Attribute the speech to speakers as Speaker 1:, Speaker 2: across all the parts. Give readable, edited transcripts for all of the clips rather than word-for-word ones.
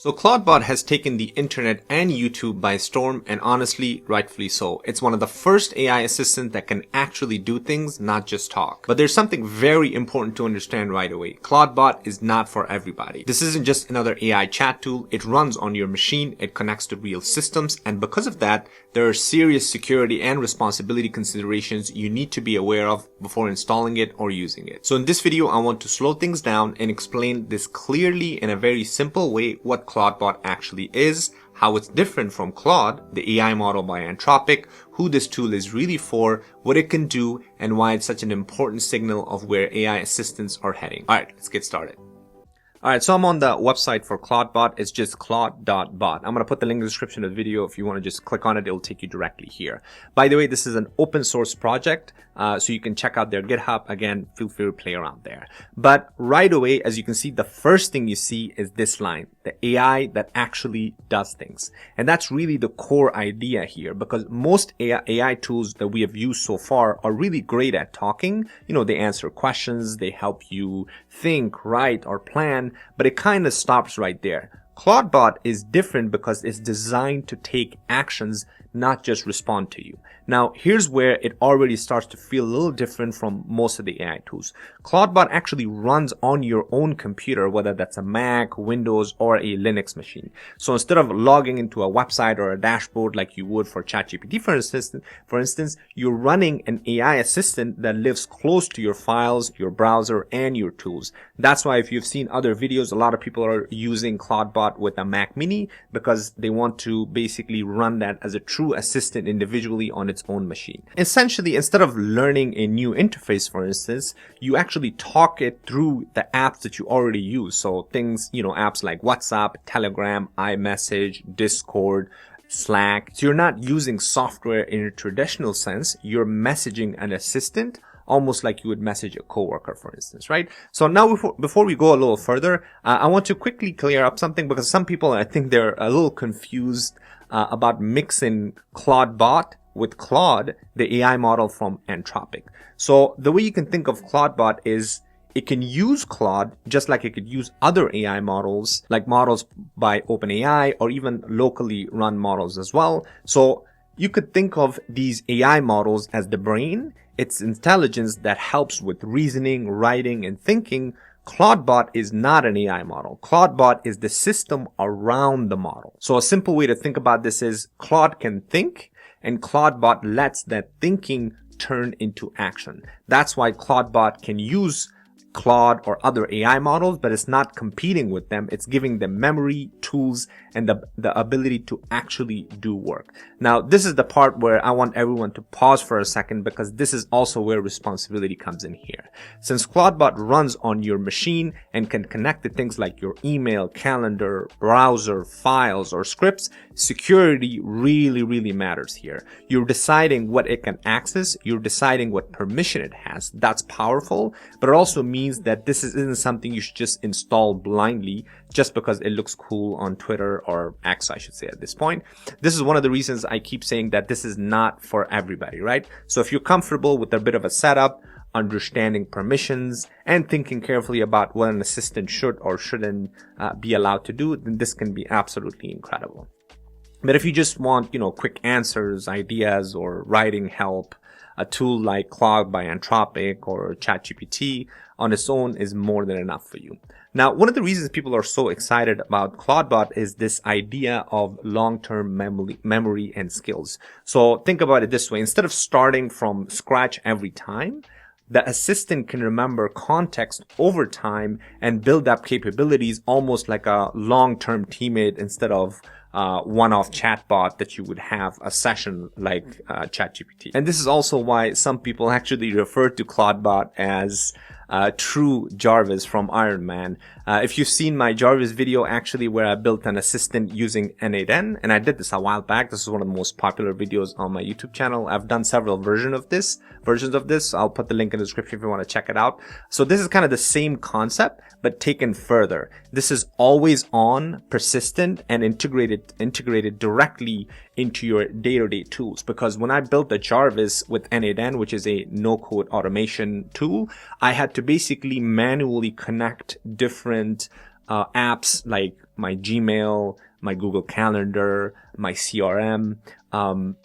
Speaker 1: So Claudebot has taken the internet and YouTube by storm, and honestly, rightfully so. It's one of the first AI assistants that can actually do things, not just talk. But there's something very important to understand right away. Claudebot is not for everybody. This isn't just another AI chat tool. It runs on your machine, it connects to real systems, and because of that, there are serious security and responsibility considerations you need to be aware of before installing it or using it. So in this video, I want to slow things down and explain this clearly in a very simple way what Claudebot actually is, how it's different from Claude, the AI model by Anthropic, who this tool is really for, what it can do, and why it's such an important signal of where AI assistants are heading. Alright, let's get started. Alright, so I'm on the website for Claudebot. It's just Claude.bot. I'm going to put the link in the description of the video. If you want to just click on it, it'll take you directly here. By the way, this is an open source project, so you can check out their GitHub. Again, feel free to play around there. But right away, as you can see, the first thing you see is this line, the AI that actually does things. And that's really the core idea here, because most AI tools that we have used so far are really great at talking. You know, they answer questions, they help you think, write, or plan, but it kind of stops right there. Claudebot is different because it's designed to take actions, not just respond to you. Now, here's where it already starts to feel a little different from most of the AI tools. Claudebot actually runs on your own computer, whether that's a Mac, Windows, or a Linux machine. So instead of logging into a website or a dashboard like you would for ChatGPT, for instance, you're running an AI assistant that lives close to your files, your browser, and your tools. That's why if you've seen other videos, a lot of people are using Claudebot with a Mac Mini because they want to basically run that as a true assistant individually on its own machine. Essentially, instead of learning a new interface, for instance, you actually talk it through the apps that you already use. So things, apps like WhatsApp, Telegram, iMessage, Discord, Slack. So you're not using software in a traditional sense. You're messaging an assistant almost like you would message a coworker, for instance, right? So now before we go a little further, I want to quickly clear up something because some people, I think they're a little confused about mixing Claudebot with Claude, the AI model from Anthropic. So the way you can think of Claudebot is it can use Claude just like it could use other AI models, like models by OpenAI or even locally run models as well. So you could think of these AI models as the brain. It's intelligence that helps with reasoning, writing, and thinking. Claudebot is not an AI model. Claudebot is the system around the model. So a simple way to think about this is Claude can think, and Claudebot lets that thinking turn into action. That's why Claudebot can use Claude or other AI models, but it's not competing with them. It's giving them memory, tools, and the ability to actually do work. Now, this is the part where I want everyone to pause for a second because this is also where responsibility comes in here. Since Claudebot runs on your machine and can connect to things like your email, calendar, browser, files, or scripts, security really matters here. You're deciding what it can access. You're deciding what permission it has. That's powerful, but it also means that this isn't something you should just install blindly just because it looks cool on Twitter or X, I should say at this point. This is one of the reasons I keep saying that this is not for everybody, right? So if you're comfortable with a bit of a setup, understanding permissions, and thinking carefully about what an assistant should or shouldn't be allowed to do, then this can be absolutely incredible. But if you just want, quick answers, ideas, or writing help, a tool like Claude by Anthropic or ChatGPT on its own is more than enough for you. Now, one of the reasons people are so excited about Claudebot is this idea of long-term memory and skills. So think about it this way. Instead of starting from scratch every time, the assistant can remember context over time and build up capabilities almost like a long-term teammate instead of one-off chatbot that you would have a session like ChatGPT. And this is also why some people actually refer to Claudebot as true Jarvis from Iron Man. If you've seen my Jarvis video actually where I built an assistant using N8N, and I did this a while back. This is one of the most popular videos on my YouTube channel. I've done several versions of this. I'll put the link in the description if you want to check it out. So this is kind of the same concept, but taken further. This is always on, persistent, and integrated directly into your day-to-day tools. Because when I built the Jarvis with N8N, which is a no-code automation tool, I had to basically manually connect different apps like my Gmail, my Google Calendar, my CRM,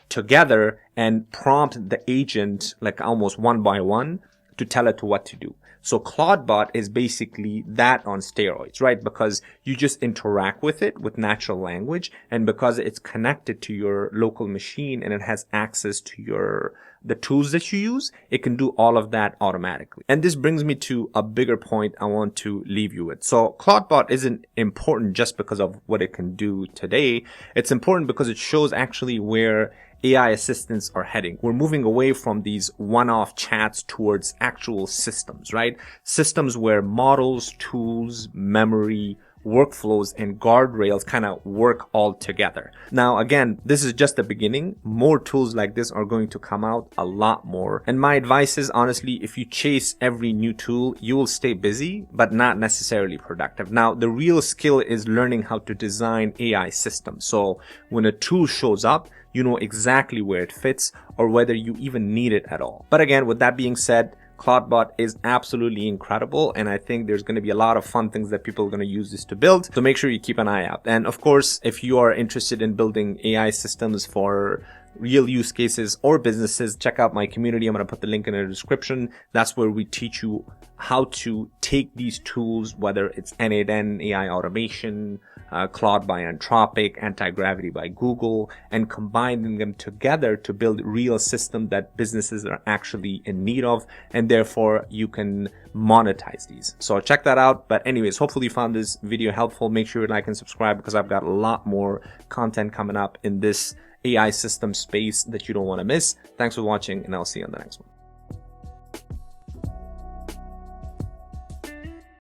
Speaker 1: together and prompt the agent like almost one by one to tell it what to do. So Claudebot is basically that on steroids, right? Because you just interact with it with natural language, and because it's connected to your local machine and it has access to the tools that you use, it can do all of that automatically. And this brings me to a bigger point I want to leave you with. So Claudebot isn't important just because of what it can do today. It's important because it shows actually where AI assistants are heading. We're moving away from these one-off chats towards actual systems, right? Systems where models, tools, memory, workflows, and guardrails kind of work all together. Now, again, this is just the beginning. More tools like this are going to come out, a lot more. And my advice is, honestly, if you chase every new tool, you will stay busy, but not necessarily productive. Now, the real skill is learning how to design AI systems. So when a tool shows up, you know exactly where it fits or whether you even need it at all. But again, with that being said, Claudebot is absolutely incredible, and I think there's going to be a lot of fun things that people are going to use this to build. So make sure you keep an eye out. And of course, if you are interested in building AI systems for real use cases or businesses, check out my community. I'm going to put the link in the description. That's where we teach you how to take these tools, whether it's N8N, AI automation, Claude by Anthropic, Anti-Gravity by Google, and combining them together to build real systems that businesses are actually in need of, and therefore you can monetize these. So check that out. But anyways, hopefully you found this video helpful. Make sure you like and subscribe, because I've got a lot more content coming up in this AI system space that you don't want to miss. Thanks for watching, and I'll see you on the next one.